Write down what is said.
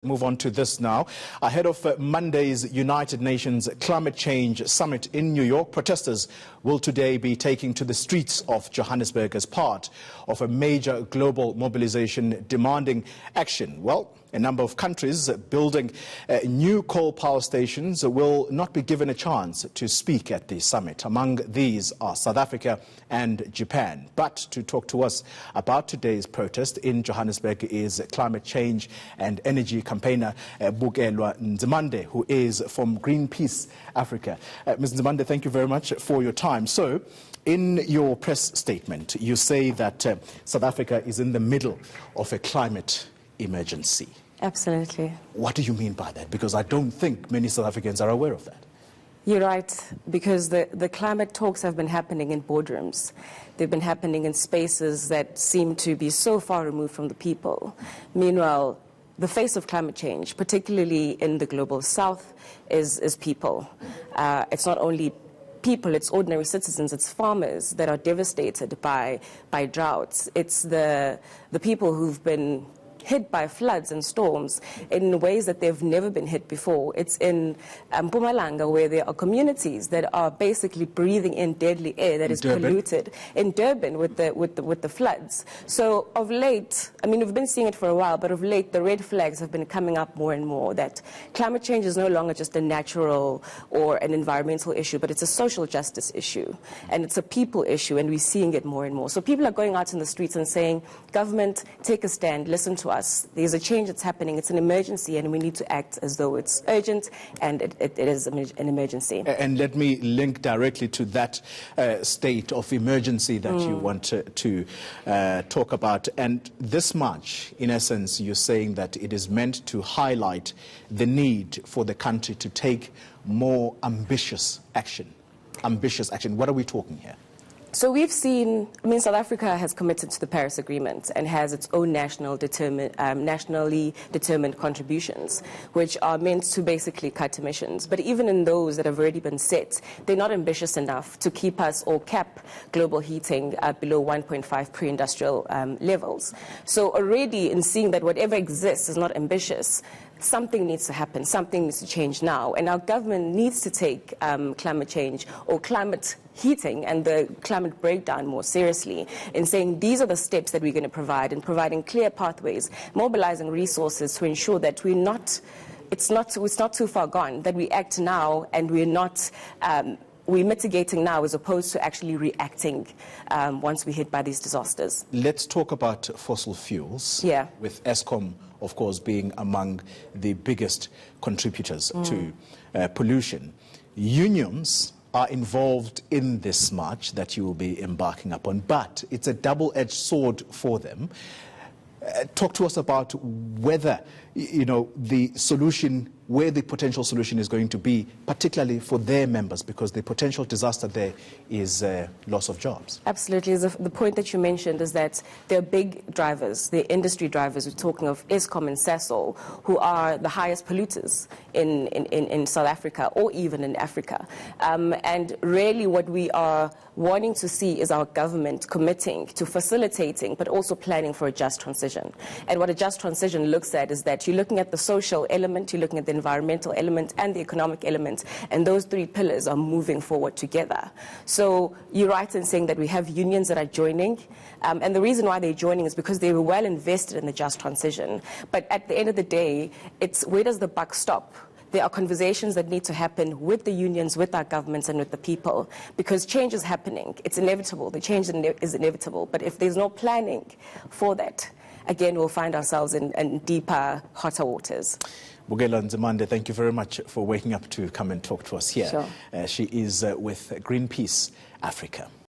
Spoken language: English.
Move on to this now. Ahead of Monday's United Nations Climate Change Summit in New York, protesters will today be taking to the streets of Johannesburg as part of a major global mobilization demanding action. Well, a number of countries building new coal power stations will not be given a chance to speak at the summit. Among these are South Africa and Japan. But to talk to us about today's protest in Johannesburg is climate change and energy campaigner Bukelwa Nzimande, who is from Greenpeace Africa. Ms. Nzimande, thank you very much for your time. So, in your press statement, you say that South Africa is in the middle of a climate emergency. Absolutely. What do you mean by that? Because I don't think many South Africans are aware of that. You're right, because the climate talks have been happening in boardrooms. They've been happening in spaces that seem to be so far removed from the people. Meanwhile, the face of climate change, particularly in the global south, is people. It's not only people, it's ordinary citizens, it's farmers that are devastated by droughts. It's the people who've been hit by floods and storms in ways that they've never been hit before. It's in Mpumalanga, where there are communities that are basically breathing in deadly air that is polluted. In Durban, with the floods. So of late, I mean, we've been seeing it for a while, but of late, the red flags have been coming up more and more, that climate change is no longer just a natural or an environmental issue, but it's a social justice issue, and it's a people issue, and we're seeing it more and more. So people are going out in the streets and saying, government, take a stand, listen to us. There's a change that's happening. It's an emergency, and we need to act as though it's urgent, and it is an emergency. And let me link directly to that state of emergency that you want to talk about. And this march, in essence, you're saying that it is meant to highlight the need for the country to take more ambitious action. Ambitious action. What are we talking here? So we've seen, South Africa has committed to the Paris Agreement and has its own nationally determined contributions, which are meant to basically cut emissions. But even in those that have already been set, they're not ambitious enough to keep us or cap global heating below 1.5 pre-industrial levels. So already in seeing that whatever exists is not ambitious, something needs to happen, something needs to change now. And our government needs to take climate change or climate heating and the climate breakdown more seriously in saying these are the steps that we're going to provide, and providing clear pathways, mobilizing resources to ensure that it's not too far gone, that we act now and we're mitigating now as opposed to actually reacting once we're hit by these disasters. Let's talk about fossil fuels, with Eskom, of course, being among the biggest contributors to pollution. Unions are involved in this march that you will be embarking upon, but it's a double-edged sword for them. Talk to us about whether, the solution, where the potential solution is going to be, particularly for their members, because the potential disaster there is loss of jobs. Absolutely. The point that you mentioned is that there are big drivers, the industry drivers. We're talking of Eskom and Sasol, who are the highest polluters in South Africa or even in Africa. And really what we are wanting to see is our government committing to facilitating but also planning for a just transition. And what a just transition looks at is that you're looking at the social element, you're looking at the environmental element and the economic element, and those three pillars are moving forward together. So you're right in saying that we have unions that are joining, and the reason why they're joining is because they were well invested in the just transition. But at the end of the day, it's where does the buck stop? There are conversations that need to happen with the unions, with our governments, and with the people, because change is happening. It's inevitable. The change is inevitable. But if there's no planning for that, again, we'll find ourselves in deeper, hotter waters. Bukelwa Nzimande, thank you very much for waking up to come and talk to us here. Sure. She is with Greenpeace Africa.